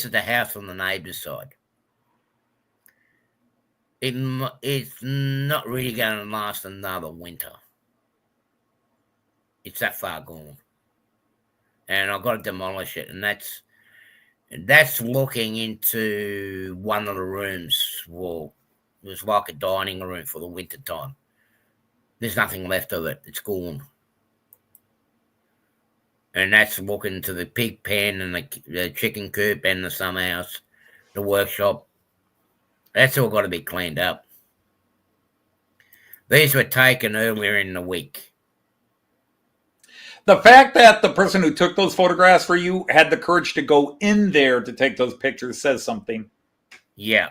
Speaker 1: is the house on the neighbour's side. It's not really going to last another winter. It's that far gone. And I've got to demolish it, and that's looking into one of the rooms. Well, it was like a dining room for the winter time. There's nothing left of it. It's gone. And that's looking to the pig pen and the chicken coop and the summer house, the workshop. That's all got to be cleaned up. These were taken earlier in the week.
Speaker 2: The fact that the person who took those photographs for you had the courage to go in there to take those pictures says something.
Speaker 1: Yeah.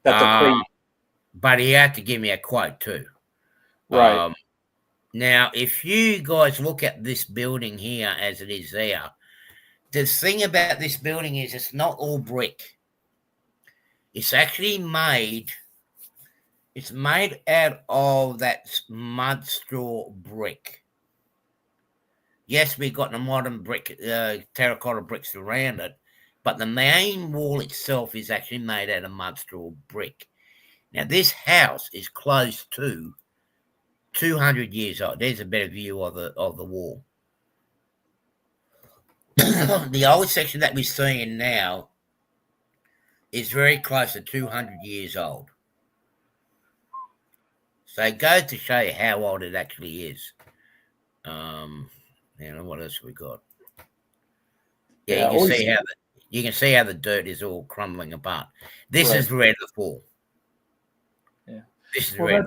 Speaker 2: That's a
Speaker 1: but he had to give me a quote too.
Speaker 2: Right.
Speaker 1: Now, if you guys look at this building here as it is there, the thing about this building is it's not all brick. It's actually made out of that mud straw brick. Yes, we've got the modern brick, terracotta bricks around it, but the main wall itself is actually made out of mud straw brick. Now, this house is close to 200 years old. There's a better view of the wall. The old section that we're seeing now is very close to 200 years old. So it goes to show you how old it actually is. What else we got? Yeah, you can see how the dirt is all crumbling apart. This is where the fall.
Speaker 2: Yeah.
Speaker 1: This is where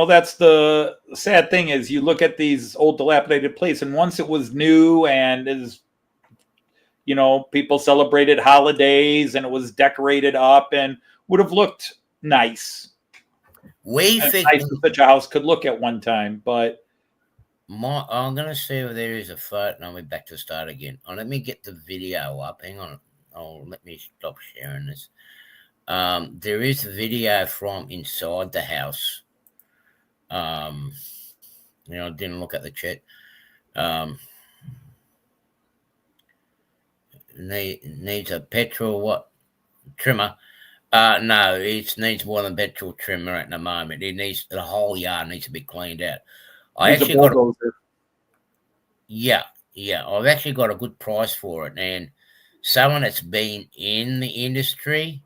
Speaker 2: that's the sad thing is you look at these old dilapidated places, and once it was new and is, people celebrated holidays and it was decorated up and would have looked nice. Nice as such a house could look at one time, but
Speaker 1: I'm going to see if there is a photo. No, we're back to start again. Let me get the video up. Hang on. Let me stop sharing this. There is a video from inside the house. I didn't look at the chat. Needs a petrol trimmer. No, it needs more than petrol trimmer at the moment. The whole yard needs to be cleaned out. I've actually got a good price for it, and someone that's been in the industry,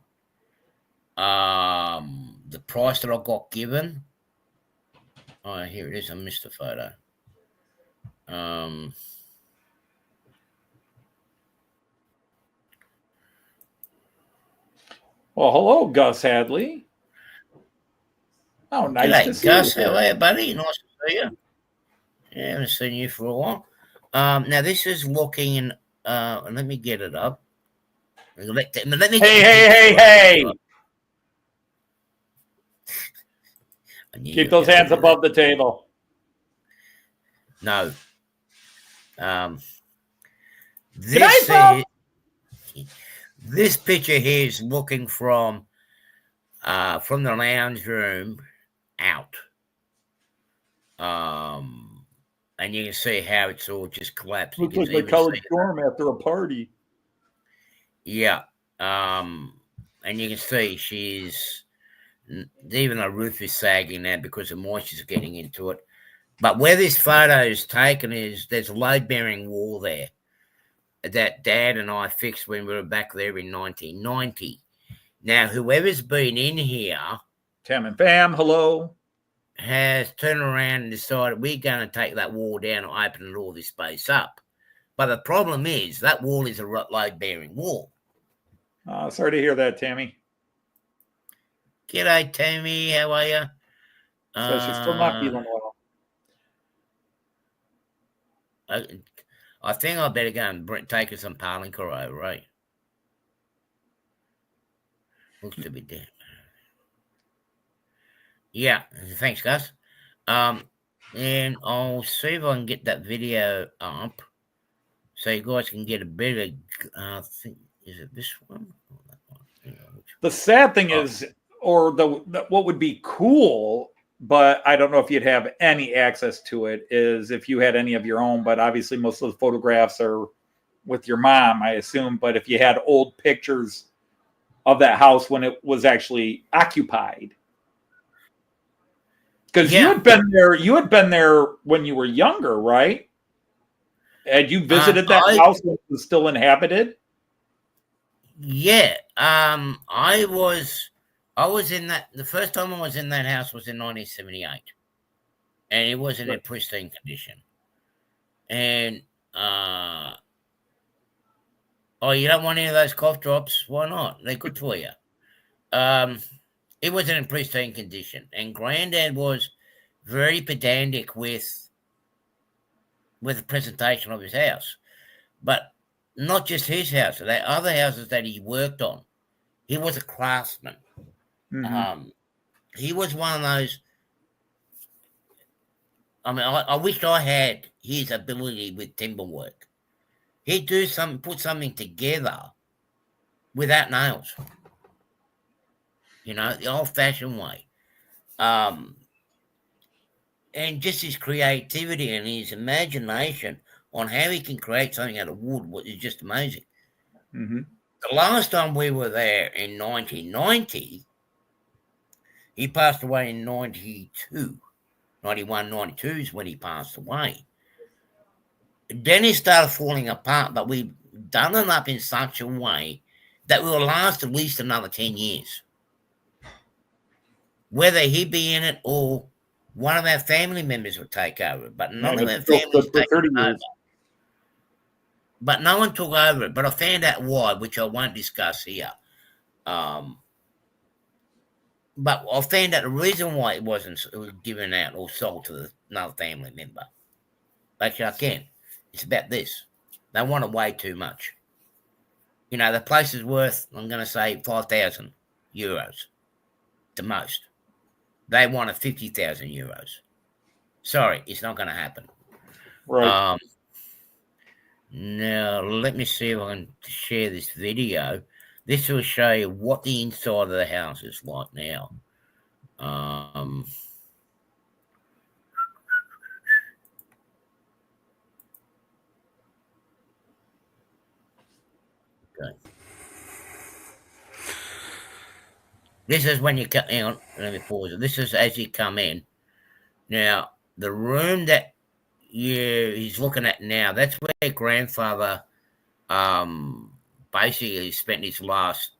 Speaker 1: the price that I got given. Oh, here it is. I missed the photo.
Speaker 2: Well, hello, Gus Hadley. Oh, nice to see
Speaker 1: Gus.
Speaker 2: you.
Speaker 1: How are you, buddy? Nice to see you. Yeah, I haven't seen you for a while. Now this is looking. Let me get it up. Let me.
Speaker 2: Hey! Keep those hands above the table.
Speaker 1: No. This picture here is looking from the lounge room out. And you can see how it's all just collapsed.
Speaker 2: Looks like my college dorm after a party.
Speaker 1: Yeah. And you can see even the roof is sagging now because the moisture is getting into it. But where this photo is taken there's a load-bearing wall there that Dad and I fixed when we were back there in 1990. Now, whoever's been in here,
Speaker 2: Tam and Bam, hello,
Speaker 1: has turned around and decided we're going to take that wall down and open all this space up. But the problem is that wall is a load-bearing wall.
Speaker 2: Sorry to hear that, Tammy.
Speaker 1: G'day, Tammy. How are you?
Speaker 2: So she's still not feeling well.
Speaker 1: I think I better go and take her some Palinka, right? Looks to be dead. Yeah, thanks, Gus. And I'll see if I can get that video up so you guys can get a better. Is it this one? Or that one?
Speaker 2: The sad thing is, or what would be cool, but I don't know if you'd have any access to it, is if you had any of your own. But obviously, most of the photographs are with your mom, I assume. But if you had old pictures of that house when it was actually occupied. Because you had been there when you were younger, right? Had you visited that house when it was still inhabited?
Speaker 1: Yeah. I was in that. The first time I was in that house was in 1978, and it was in a pristine condition. And you don't want any of those cough drops? Why not? They're good for you. It was in a pristine condition, and Granddad was very pedantic with the presentation of his house, but not just his house. There are other houses that he worked on. He was a craftsman. Mm-hmm. He was one of those. I mean, I wish I had his ability with timber work. He'd do something, put something together without nails. The old-fashioned way. And just his creativity and his imagination on how he can create something out of wood is just amazing.
Speaker 2: Mm-hmm.
Speaker 1: The last time we were there in 1990, he passed away in 92. 91, 92 is when he passed away. Then it started falling apart, but we've done it up in such a way that will last at least another 10 years. Whether he be in it or one of our family members will take over, but none of our families take over. But no one took over it. But I found out why, which I won't discuss here. But I found out the reason why it was given out or sold to another family member. Actually, I can. It's about this. They want it way too much. The place is worth, I'm going to say, 5,000 euros, the most. They wanted 50,000 euros. Sorry, it's not going to happen.
Speaker 2: Right.
Speaker 1: Now, let me see if I can share this video. This will show you what the inside of the house is like now. Okay. This is when you come. Hang on, let me pause it. This is as you come in. Now, the room that he's looking at now, that's where grandfather basically spent his last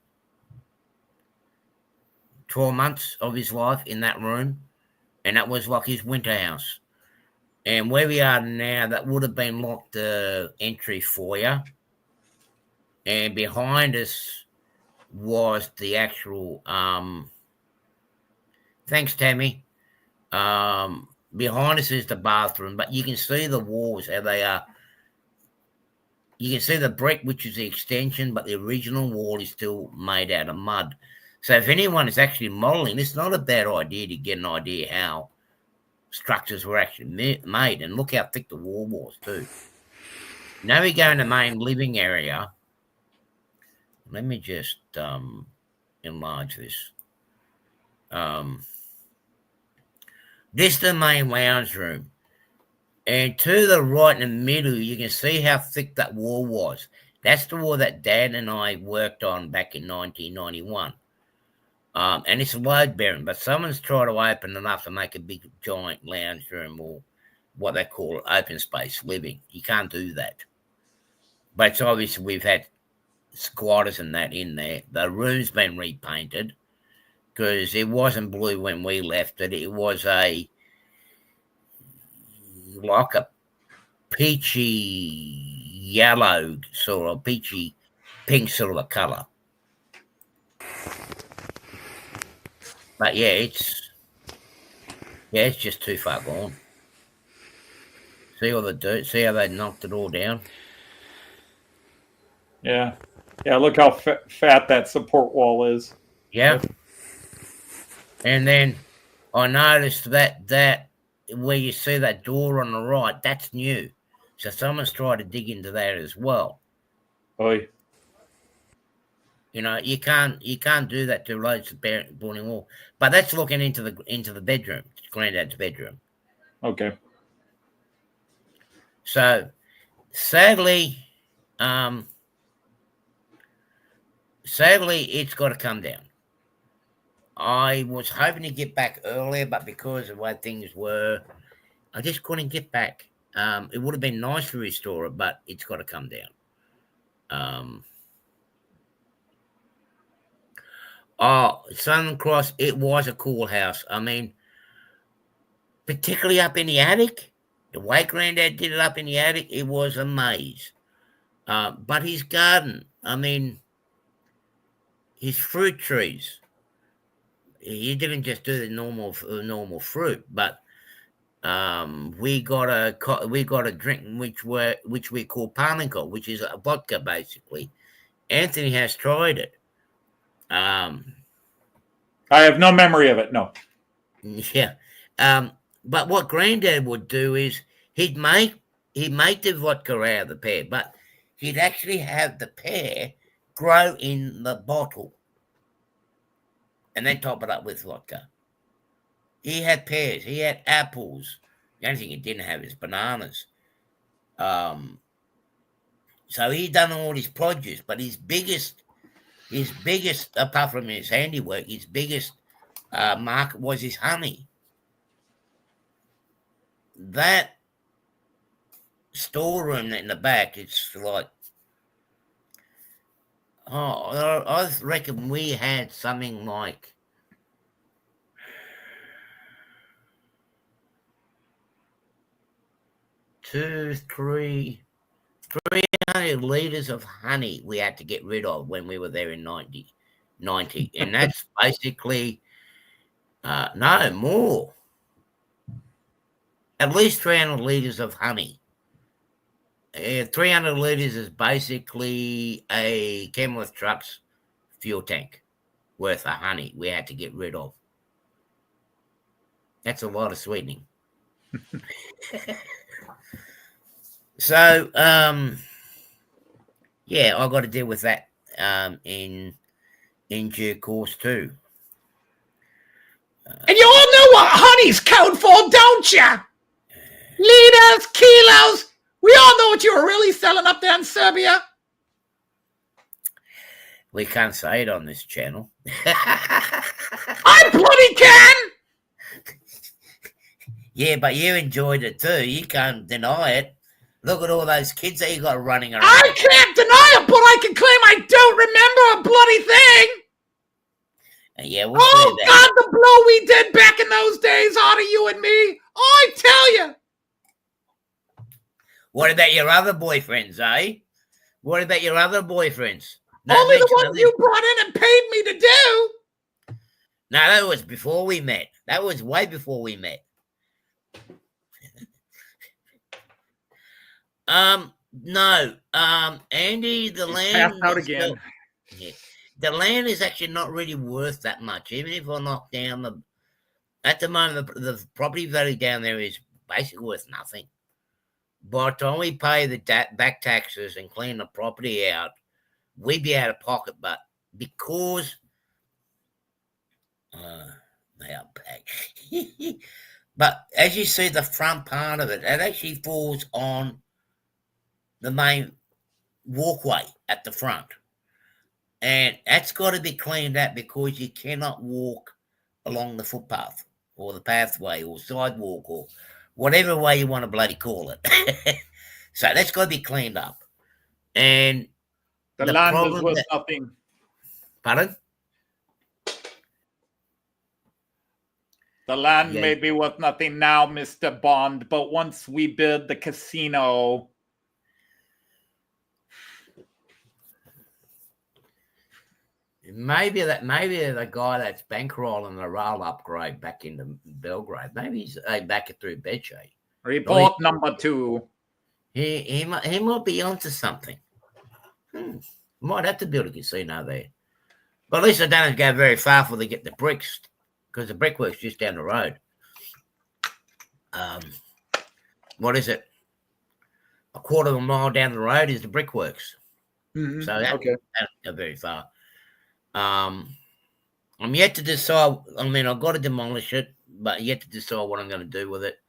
Speaker 1: 12 months of his life in that room, and that was like his winter house. And where we are now, that would have been like the entry foyer, and behind us was the actual thanks, Tammy. Behind us is the bathroom, but you can see the walls, how they are. You can see the brick, which is the extension, but the original wall is still made out of mud. So if anyone is actually modeling, it's not a bad idea to get an idea how structures were actually made. And look how thick the wall was too. Now we go in the main living area. Let me just enlarge this. This is the main lounge room. And to the right in the middle, you can see how thick that wall was. That's the wall that Dad and I worked on back in 1991. And it's load bearing, but someone's tried to open it up to make a big giant lounge room or what they call open space living. You can't do that. But it's obvious we've had squatters and that in there. The room's been repainted because it wasn't blue when we left it. It was like a peachy yellow sort of peachy pink sort of a color. But yeah, it's just too far gone. See all the dirt. See how they knocked it all down.
Speaker 2: Yeah. Look how fat that support wall is.
Speaker 1: Yeah. And then I noticed that where you see that door on the right, that's new. So someone's tried to dig into that as well.
Speaker 2: Oy.
Speaker 1: You can't do that to loads of boarding wall. But that's looking into the bedroom, granddad's bedroom.
Speaker 2: Okay.
Speaker 1: So sadly, it's got to come down. I was hoping to get back earlier, but because of the way things were, I just couldn't get back. It would have been nice to restore it, but it's got to come down. Southern Cross, it was a cool house. I mean, particularly up in the attic, the way Granddad did it up in the attic, it was a maze. But his garden, I mean, his fruit trees, he didn't just do the normal fruit, but we got a drink which we call Parlinco, which is a vodka basically. Anthony has tried it.
Speaker 2: I have no memory of it. No.
Speaker 1: Yeah. But what Granddad would do is he'd make the vodka out of the pear, but he'd actually have the pear grow in the bottle and then top it up with vodka. He had pears, he had apples. The only thing he didn't have is bananas. So he done all his produce, but his biggest, apart from his handiwork, his biggest market was his honey. That storeroom in the back, it's like, I reckon we had something like 300 liters of honey we had to get rid of when we were there in 90. And that's basically, no, more. At least 300 liters of honey. 300 liters is basically a Kenworth truck's fuel tank worth of honey we had to get rid of. That's a lot of sweetening. So, yeah, I got to deal with that in due course too.
Speaker 2: And you all know what honey's code for, don't ya? Liters, kilos. We all know what you were really selling up there in Serbia.
Speaker 1: We can't say it on this channel.
Speaker 2: I bloody can!
Speaker 1: Yeah, but you enjoyed it too. You can't deny it. Look at all those kids that you got running around.
Speaker 2: I can't deny it, but I can claim I don't remember a bloody thing.
Speaker 1: Yeah, we'll see that.
Speaker 2: God, the blow we did back in those days out of you and me. I tell you.
Speaker 1: What about your other boyfriends, eh? What about your other boyfriends?
Speaker 2: Only the ones you brought in and paid me to do.
Speaker 1: No, that was before we met. That was way before we met. No. Andy, the land
Speaker 2: passed out again.
Speaker 1: Yeah, the land is actually not really worth that much. Even if I knock down at the moment, the property value down there is basically worth nothing. By the time we pay the back taxes and clean the property out, we'd be out of pocket. But because they are back. But as you see, the front part of it, it actually falls on the main walkway at the front. And that's got to be cleaned out because you cannot walk along the footpath or the pathway or sidewalk or whatever way you want to bloody call it. So that's got to be cleaned up. And
Speaker 2: the land is worth nothing.
Speaker 1: Pardon?
Speaker 2: The land may be worth nothing now, Mr. Bond, but once we build the casino...
Speaker 1: Maybe the guy that's bankrolling the rail upgrade back into Belgrade, maybe he's back through Bedshay.
Speaker 2: Report number 2.
Speaker 1: He might be onto something. Might have to build a casino there. But at least I don't have to go very far before they get the bricks, because the brickwork's just down the road. What is it? A quarter of a mile down the road is the brickworks.
Speaker 2: Mm-hmm.
Speaker 1: So that's not very far. I'm yet to decide. I mean, I've got to demolish it, but yet to decide what I'm going to do with it.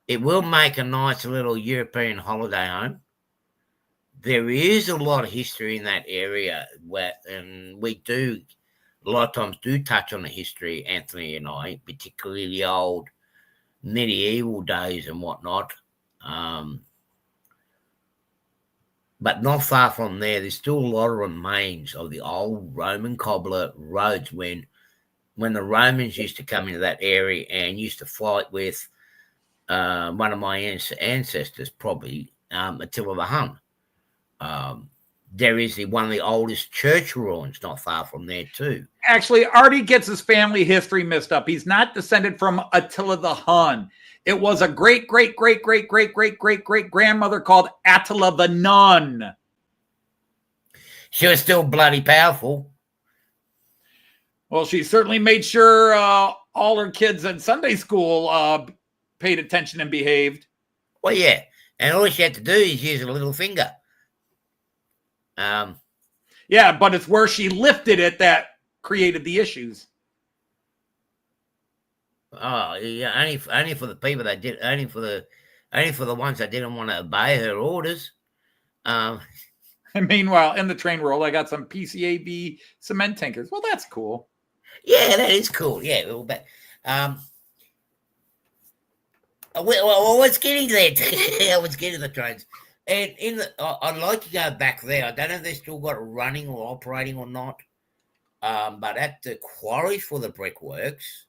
Speaker 1: It will make a nice little European holiday home. There is a lot of history in that area, and we do a lot of times do touch on the history, Anthony and I, particularly the old medieval days and whatnot. But not far from there's still a lot of remains of the old Roman cobbler roads when the Romans used to come into that area and used to fight with one of my ancestors, probably Attila the Hun. There is one of the oldest church ruins not far from there too.
Speaker 2: Actually, Artie gets his family history mixed up. He's not descended from Attila the Hun. It was a great grandmother called Attila the Nun.
Speaker 1: She was still bloody powerful.
Speaker 2: Well, she certainly made sure all her kids in Sunday school paid attention and behaved.
Speaker 1: Well, yeah. And all she had to do is use a little finger.
Speaker 2: Yeah, but it's where she lifted it that created the issues.
Speaker 1: Oh, yeah, only for the people that did, only for the ones that didn't want to obey her orders.
Speaker 2: And meanwhile, in the train world, I got some PCAB cement tankers. Well, that's cool.
Speaker 1: Yeah, that is cool. Yeah, but well, let's get into that. Let's get into the trains. And I'd like to go back there. I don't know if they still got it running or operating or not. But at the quarry for the brickworks,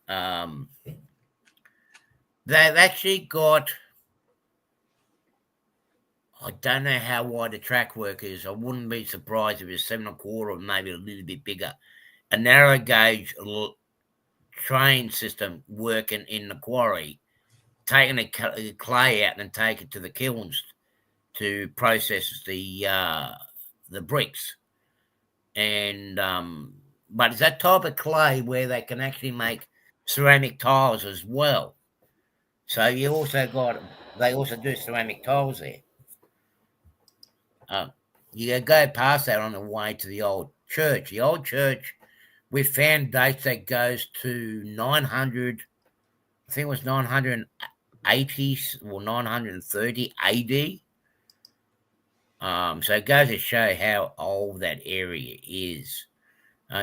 Speaker 1: they've actually got. I don't know how wide the track work is. I wouldn't be surprised if it's 7.25 or maybe a little bit bigger. A narrow gauge train system working in the quarry, taking the clay out and take it to the kilns to process the bricks. And but it's that type of clay where they can actually make ceramic tiles as well. So they also do ceramic tiles there. You go past that on the way to the old church. The old church, we found dates that goes to 900, I think it was 980 or 930 AD. So it goes to show how old that area is.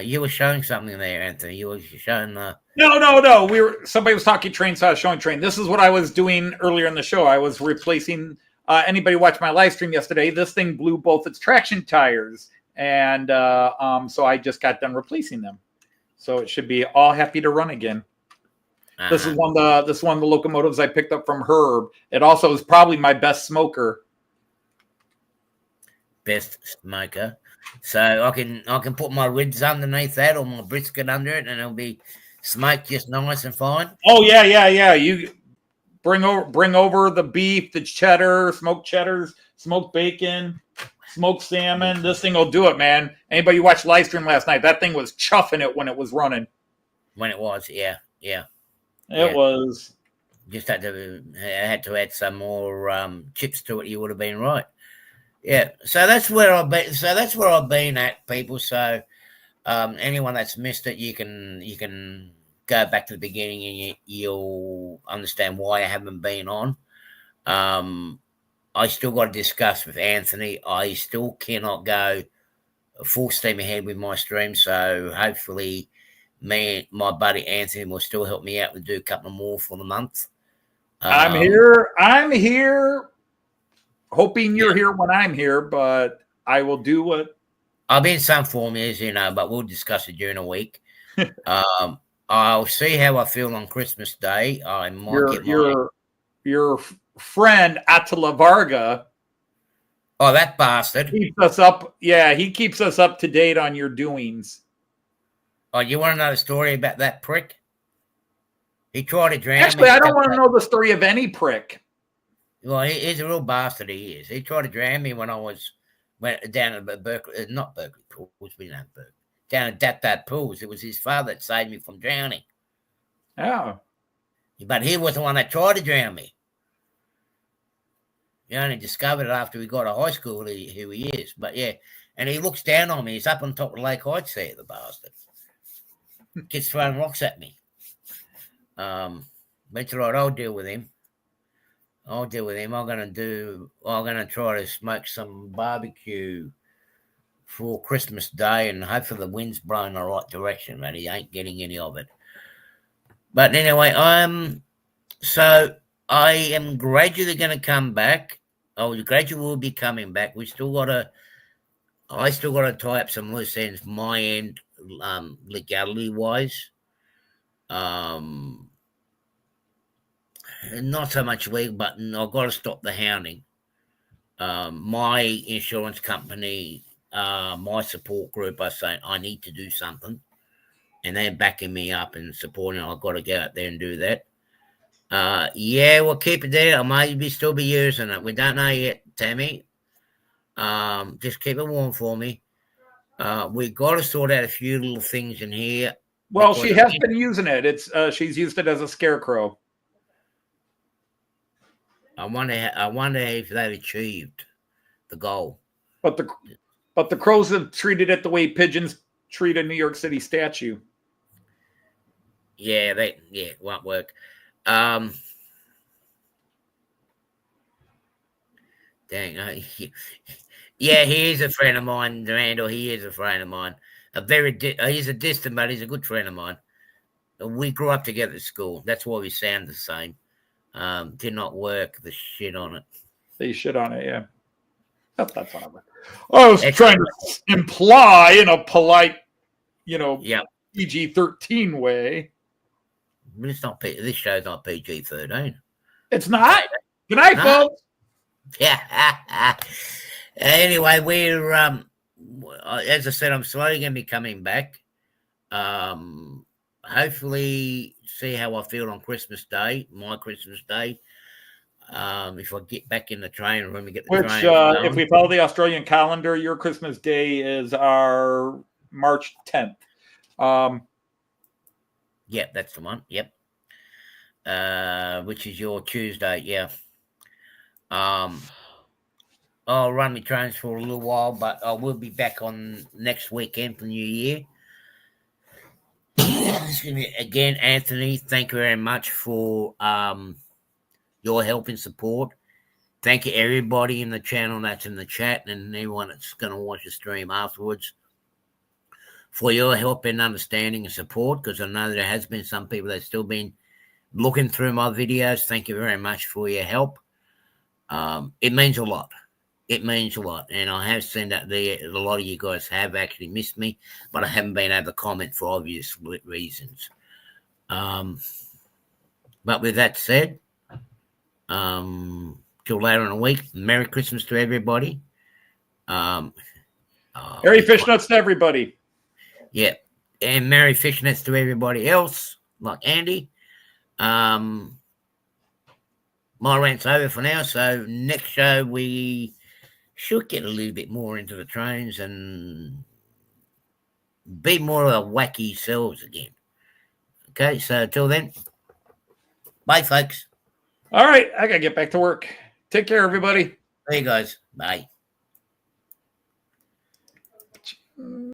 Speaker 1: You were showing something there, Anthony. You were showing the...
Speaker 2: No. Somebody was talking train, so I was showing train. This is what I was doing earlier in the show. I was replacing... anybody watched my live stream yesterday? This thing blew both its traction tires, and so I just got done replacing them. So it should be all happy to run again. Uh-huh. This is one of the locomotives I picked up from Herb. It also is probably my best smoker.
Speaker 1: Best smoker. So I can put my ribs underneath that or my brisket under it, and it'll be smoked just nice and fine.
Speaker 2: Oh yeah. You bring over the beef, the cheddar, smoked cheddars, smoked bacon, smoked salmon. This thing will do it, man. Anybody watched live stream last night? That thing was chuffing it when it was running.
Speaker 1: When it was, yeah.
Speaker 2: It was.
Speaker 1: Just had to add some more chips to it. You would have been right. Yeah. So that's where I've been. So that's where I've been at, people. So anyone that's missed it, you can go back to the beginning and you'll understand why I haven't been on. I still got to discuss with Anthony. I still cannot go full steam ahead with my stream. So hopefully me and my buddy Anthony will still help me out to do a couple more for the month.
Speaker 2: I'm here. Hoping you're here when I'm here, but I will do what...
Speaker 1: I'll be in some form, as you know, but we'll discuss it during the week. I'll see how I feel on Christmas Day. I might
Speaker 2: your friend Attila Varga.
Speaker 1: Oh, that bastard
Speaker 2: keeps us up. Yeah, he keeps us up to date on your doings.
Speaker 1: Oh, you want to know the story about that prick? He tried to drown me.
Speaker 2: Actually, I don't want to know the story of any prick.
Speaker 1: Well, he's a real bastard. He is. He tried to drown me when I went down at Berkeley, not Berkeley Pools, we don't have Berkeley. Down at that Pools. It was his father that saved me from drowning.
Speaker 2: Oh.
Speaker 1: But he was the one that tried to drown me. You only discovered it after we got to high school who he is. But yeah, and he looks down on me. He's up on top of Lake Heights there, the bastard. Gets throwing rocks at me. That's right, I'll deal with him. I'm gonna try to smoke some barbecue for Christmas Day, and hopefully the wind's blowing the right direction, man. He ain't getting any of it. But anyway, so I am gradually gonna come back. Gradually will be coming back. I still gotta tie up some loose ends my end, legality wise. Not so much legal, but I've got to stop the hounding. My insurance company, my support group are saying I need to do something, and they're backing me up and supporting. I've got to go out there and do that. Yeah, we'll keep it there. I may still be using it. We don't know yet, Tammy. Just keep it warm for me. We've got to sort out a few little things in here.
Speaker 2: Well, she has been using it. She's used it as a scarecrow.
Speaker 1: I wonder if they've achieved the goal.
Speaker 2: But the crows have treated it the way pigeons treat a New York City statue.
Speaker 1: Yeah, it won't work. Dang, yeah, he is a friend of mine, Randall. He is a friend of mine. He's a distant, but he's a good friend of mine. We grew up together at school. That's why we sound the same. Did not work the shit on it.
Speaker 2: They shit on it, yeah. That's whatever. I was trying to imply in a polite, PG-13 way.
Speaker 1: But it's not. This show's not PG-13.
Speaker 2: It's not. Good night, folks.
Speaker 1: Yeah. Anyway, we're as I said, I'm slowly going to be coming back. Hopefully, see how I feel on Christmas Day, my Christmas Day. If I get back in the train room and get the train.
Speaker 2: If we follow the Australian calendar, your Christmas Day is our March 10th.
Speaker 1: Yep, that's the one. Yep. Which is your Tuesday, yeah. I'll run my trains for a little while, but I will be back on next weekend for New Year. Excuse me. Again, Anthony, thank you very much for your help and support. Thank you, everybody in the channel that's in the chat and anyone that's going to watch the stream afterwards for your help and understanding and support, because I know there has been some people that's still been looking through my videos. Thank you very much for your help. It means a lot. It means a lot. And I have seen that a lot of you guys have actually missed me, but I haven't been able to comment for obvious reasons. But with that said, till later in the week, Merry Christmas to everybody.
Speaker 2: Merry Fishnuts to everybody.
Speaker 1: Yeah. And Merry Fishnets to everybody else, like Andy. My rant's over for now, so next show we should get a little bit more into the trains and be more of a wacky selves again. Okay, so till then, bye, folks.
Speaker 2: All right, I gotta get back to work. Take care, everybody.
Speaker 1: There you guys. Bye.